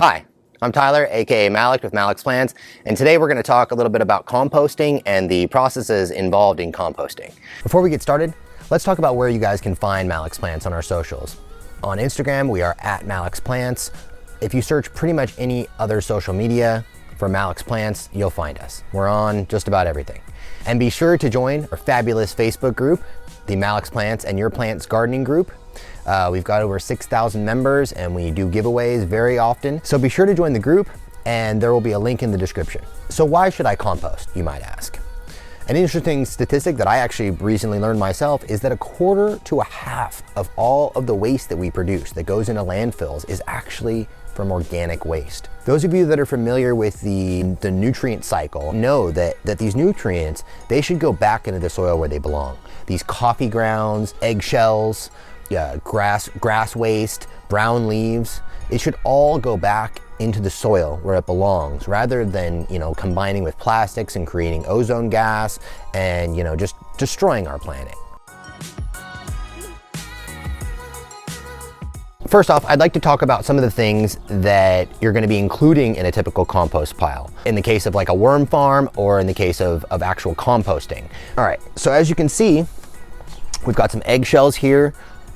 Hi, I'm Tyler, aka Mallacht with Mallacht's Plants, and today we're going to talk a little bit about composting and the processes involved in composting. Before we get started, let's talk about where you guys can find Mallacht's Plants on our socials. On Instagram, we are at Mallacht's Plants. If you search pretty much any other social media for Mallacht's Plants, you'll find us. We're on just about everything. And be sure to join our fabulous Facebook group, the Mallacht's Plants and Your Plants Gardening Group. We've got over 6,000 members and we do giveaways very often. So be sure to join the group and there will be a link in the description. So why should I compost, you might ask? An interesting statistic that I actually recently learned myself is that 1/4 to 1/2 of all of the waste that we produce that goes into landfills is actually from organic waste. Those of you that are familiar with the nutrient cycle know that these nutrients, they should go back into the soil where they belong. These coffee grounds, eggshells, grass waste, brown leaves, it should all go back into the soil where it belongs rather than, combining with plastics and creating ozone gas and, just destroying our planet. First off, I'd like to talk about some of the things that you're going to be including in a typical compost pile, in the case of like a worm farm or in the case of actual composting. All right, so as you can see, we've got some eggshells here.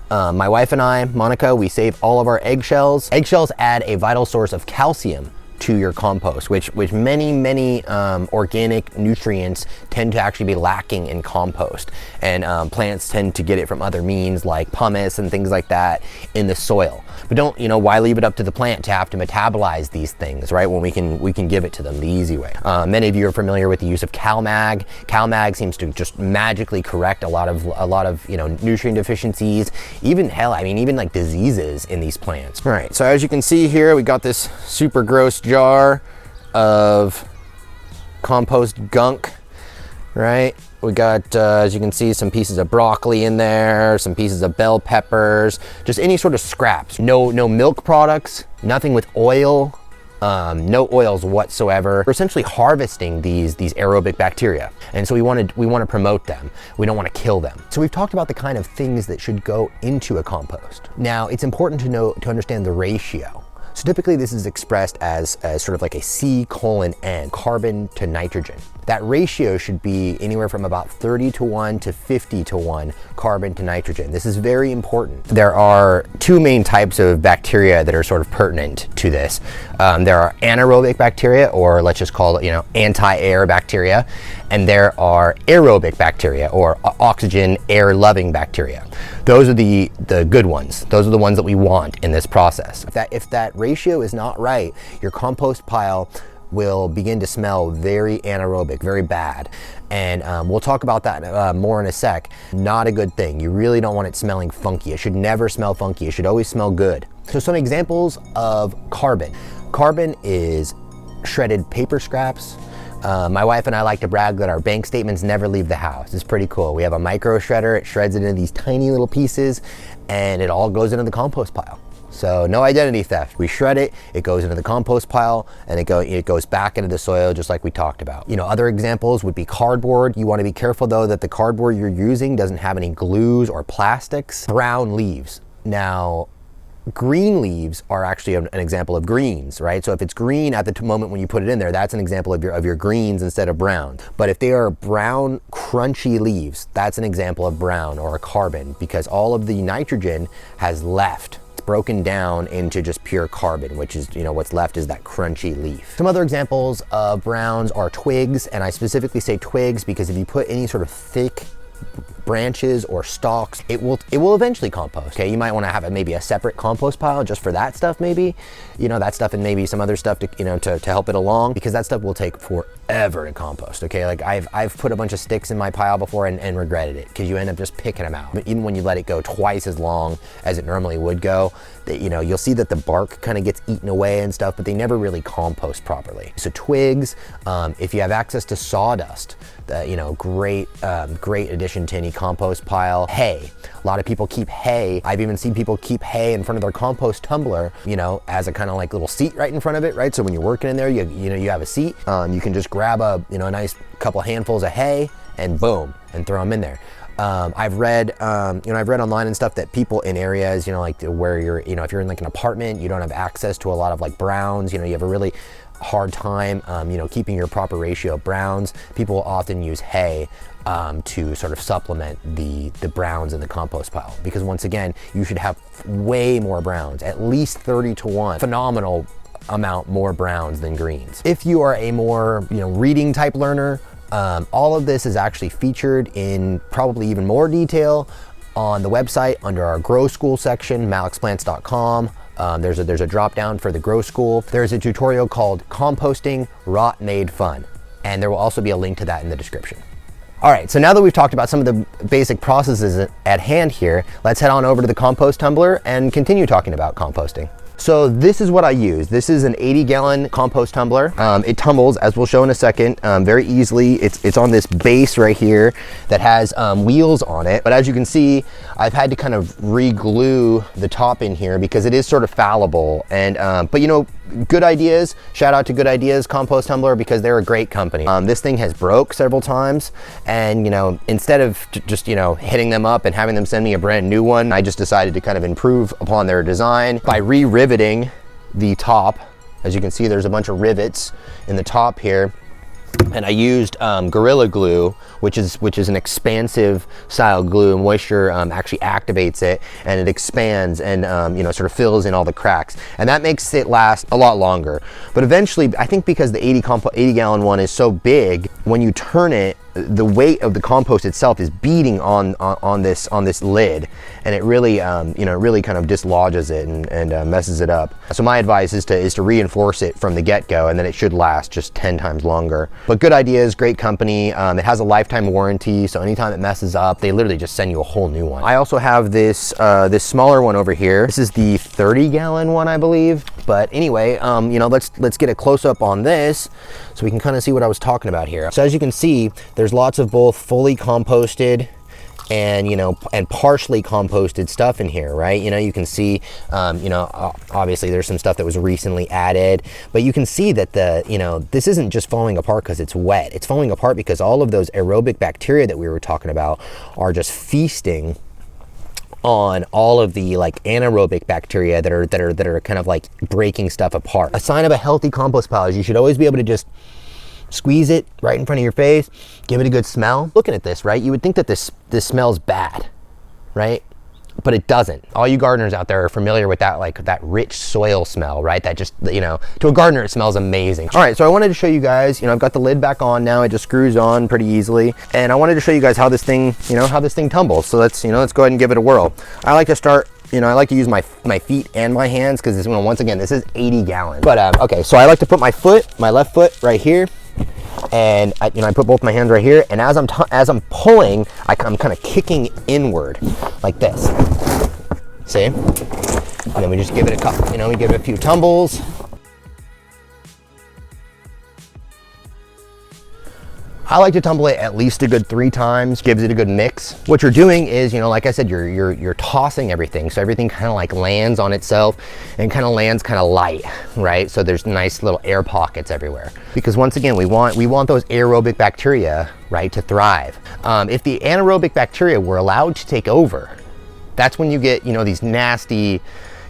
My wife and I, Monica, we save all of our eggshells. Eggshells add a vital source of calcium to your compost, which many organic nutrients tend to actually be lacking in compost. And plants tend to get it from other means like pumice and things like that in the soil. But don't, why leave it up to the plant to have to metabolize these things, right? When we can give it to them the easy way. Many of you are familiar with the use of CalMag. CalMag seems to just magically correct a lot of nutrient deficiencies, even like diseases in these plants. All right, so as you can see here, we got this super gross jar of compost gunk, right? We got, as you can see, some pieces of broccoli in there, some pieces of bell peppers, just any sort of scraps. No milk products, nothing with oil, no oils whatsoever. We're essentially harvesting these aerobic bacteria, and so we want to promote them. We don't want to kill them. So we've talked about the kind of things that should go into a compost. Now, it's important to understand the ratio. So typically this is expressed as sort of like a C:(N), carbon to nitrogen. That ratio should be anywhere from about 30:1 to 50:1 carbon to nitrogen. This is very important. There are two main types of bacteria that are sort of pertinent to this. There are anaerobic bacteria, or let's just call it, anti-air bacteria. And there are aerobic bacteria, or oxygen, air-loving bacteria. Those are the good ones. Those are the ones that we want in this process. If that ratio is not right, your compost pile will begin to smell very anaerobic, very bad. And we'll talk about that more in a sec. Not a good thing. You really don't want it smelling funky. It should never smell funky. It should always smell good. So some examples of carbon. Carbon is shredded paper scraps. My wife and I like to brag that our bank statements never leave the house. It's pretty cool. We have a micro shredder. It shreds it into these tiny little pieces and it all goes into the compost pile. So no identity theft. We shred it, it goes into the compost pile, and it goes back into the soil just like we talked about. Other examples would be cardboard. You want to be careful though that the cardboard you're using doesn't have any glues or plastics. Brown leaves. Now, green leaves are actually an example of greens, right? So if it's green at the moment when you put it in there, that's an example of your greens instead of brown. But if they are brown, crunchy leaves, that's an example of brown or a carbon, because all of the nitrogen has left. Broken down into just pure carbon, which is, what's left is that crunchy leaf. Some other examples of browns are twigs, and I specifically say twigs because if you put any sort of thick branches or stalks, it will eventually compost. Okay, you might want to have maybe a separate compost pile just for that stuff, maybe, that stuff, and maybe some other stuff to to help it along, because that stuff will take forever to compost. Okay, like I've put a bunch of sticks in my pile before and regretted it, because you end up just picking them out. But even when you let it go twice as long as it normally would go, that you'll see that the bark kind of gets eaten away and stuff, but they never really compost properly. So twigs, if you have access to sawdust, great addition to any compost pile. Hay. A lot of people keep hay. I've even seen people keep hay in front of their compost tumbler, as a kind of like little seat right in front of it, right? So when you're working in there, you have a seat. You can just grab a nice couple handfuls of hay and boom, and throw them in there. I've read, I've read online and stuff that people in areas, like where you're, if you're in like an apartment, you don't have access to a lot of like browns, you have a really hard time, keeping your proper ratio of browns. People will often use hay to sort of supplement the browns in the compost pile, because once again, you should have way more browns, at least 30-to-1, phenomenal amount more browns than greens. If you are a more, reading type learner, all of this is actually featured in probably even more detail on the website under our Grow School section, mallachtplants.com. There's a drop down for the Grow School. There's a tutorial called Composting Rot Made Fun, and there will also be a link to that in the description. All right, so now that we've talked about some of the basic processes at hand here, let's head on over to the compost tumbler and continue talking about composting. So this is what I use. This is an 80-gallon compost tumbler. It tumbles, as we'll show in a second, very easily. It's on this base right here that has wheels on it. But as you can see, I've had to kind of re-glue the top in here because it is sort of fallible. And but Good Ideas, shout out to Good Ideas Compost Tumbler, because they're a great company. This thing has broke several times, and instead of just hitting them up and having them send me a brand new one, I just decided to kind of improve upon their design by re-riveting the top. As you can see, there's a bunch of rivets in the top here. And I used Gorilla Glue, which is an expansive style glue. Moisture actually activates it, and it expands and sort of fills in all the cracks, and that makes it last a lot longer. But eventually, I think because the 80-gallon one is so big, when you turn it, the weight of the compost itself is beating on this lid, and it really really kind of dislodges it and messes it up. So my advice is to reinforce it from the get-go, and then it should last just 10 times longer. But Good Ideas, great company. It has a lifetime warranty, so anytime it messes up, they literally just send you a whole new one. I also have this smaller one over here. This is the 30-gallon one, I believe. But anyway, let's get a close-up on this so we can kind of see what I was talking about here. So as you can see, there's lots of both fully composted and and partially composted stuff in here, right? You can see obviously there's some stuff that was recently added, but you can see that this isn't just falling apart because it's wet. It's falling apart because all of those aerobic bacteria that we were talking about are just feasting on all of the like anaerobic bacteria that are kind of like breaking stuff apart. A sign of a healthy compost pile is you should always be able to just squeeze it right in front of your face, give it a good smell. Looking at this, right, you would think that this smells bad, right? But it doesn't. All you gardeners out there are familiar with that, like that rich soil smell, right? That just, to a gardener, it smells amazing. All right, so I wanted to show you guys, I've got the lid back on now. It just screws on pretty easily. And I wanted to show you guys how this thing, how this thing tumbles. So let's go ahead and give it a whirl. I like to start, I like to use my feet and my hands because once again, this is 80 gallons. But okay, so I like to put my left foot right here. And I put both my hands right here, and as I'm pulling, I'm kind of kicking inward like this. See? And then we just give it a couple, we give it a few tumbles. I like to tumble it at least a good 3 times, gives it a good mix. What you're doing is, like I said, you're tossing everything, so everything kind of like lands on itself and kind of lands kind of light, right? So there's nice little air pockets everywhere. Because once again, we want those aerobic bacteria, right, to thrive. If the anaerobic bacteria were allowed to take over, that's when you get,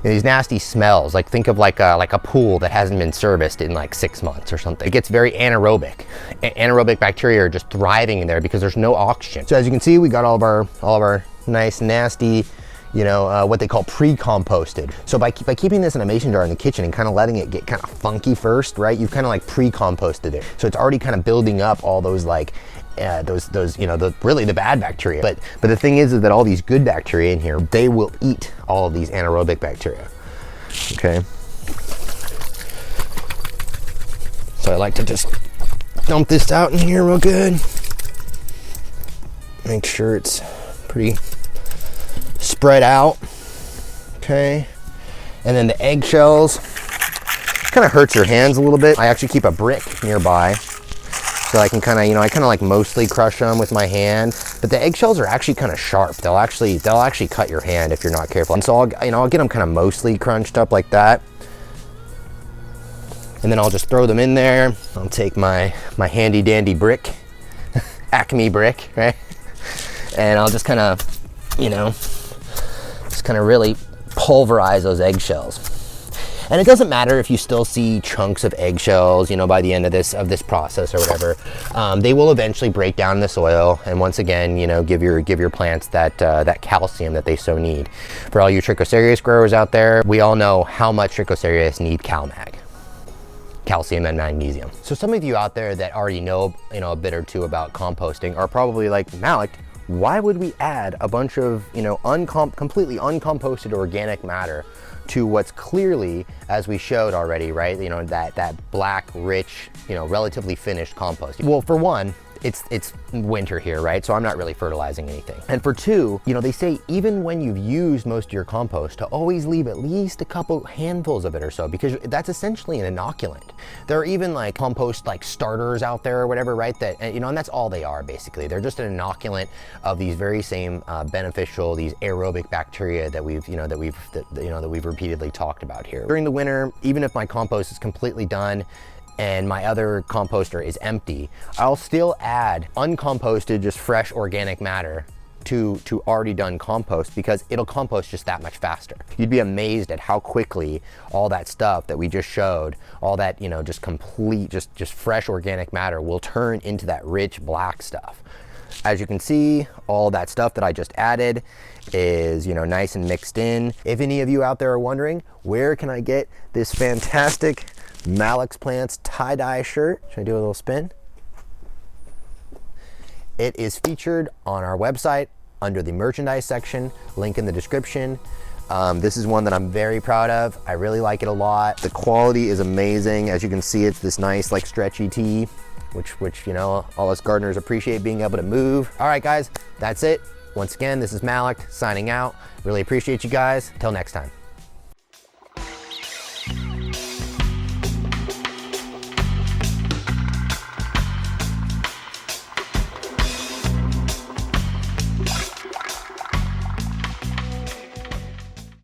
these nasty smells. Like think of like a pool that hasn't been serviced in like 6 months or something. It gets very anaerobic. Anaerobic bacteria are just thriving in there because there's no oxygen. So as you can see, we got all of our nice nasty, what they call pre-composted. So by keeping this in a mason jar in the kitchen and kind of letting it get kind of funky first, right? You've kind of like pre-composted it. So it's already kind of building up all those like really the bad bacteria. But the thing is that all these good bacteria in here, they will eat all of these anaerobic bacteria. Okay. So I like to just dump this out in here real good. Make sure it's pretty spread out. Okay. And then the eggshells, kind of hurts your hands a little bit. I actually keep a brick nearby, so I can kind of, like mostly crush them with my hand. But the eggshells are actually kind of sharp. They'll actually cut your hand if you're not careful. And so I'll get them kind of mostly crunched up like that. And then I'll just throw them in there. I'll take my handy dandy brick, Acme brick, right? And I'll just kind of, you know, just kind of really pulverize those eggshells. And it doesn't matter if you still see chunks of eggshells, you know, by the end of this process or whatever. They will eventually break down in the soil, and once again, you know, give your plants that that calcium that they so need. For all you Trichocereus growers out there, we all know how much Trichocereus need CalMag, calcium and magnesium. So some of you out there that already know, you know, a bit or two about composting are probably like, Mallacht, why would we add a bunch of, you know, completely uncomposted organic matter to what's clearly, as we showed already, right? You know, that black, rich, you know, relatively finished compost. Well, for one, it's winter here, right? So I'm not really fertilizing anything. And for two, you know, they say even when you've used most of your compost, to always leave at least a couple handfuls of it or so, because that's essentially an inoculant. There are even like compost like starters out there or whatever, right? That, you know, and that's all they are basically. They're just an inoculant of these very same beneficial, these aerobic bacteria that we've repeatedly talked about here. During the winter, even if my compost is completely done and my other composter is empty, I'll still add uncomposted, just fresh organic matter to already done compost, because it'll compost just that much faster. You'd be amazed at how quickly all that stuff that we just showed, all that, you know, just complete, just fresh organic matter will turn into that rich black stuff. As you can see, all that stuff that I just added is, you know, nice and mixed in. If any of you out there are wondering, where can I get this fantastic Mallacht Plants tie-dye shirt? Should I do a little spin? It is featured on our website under the merchandise section, link in the description. This is one that I'm very proud of. I really like it a lot. The quality is amazing. As you can see, it's this nice like stretchy tee, which you know, all us gardeners appreciate being able to move. All right guys, that's it. Once again, this is Mallacht signing out. Really appreciate you guys. Till next time.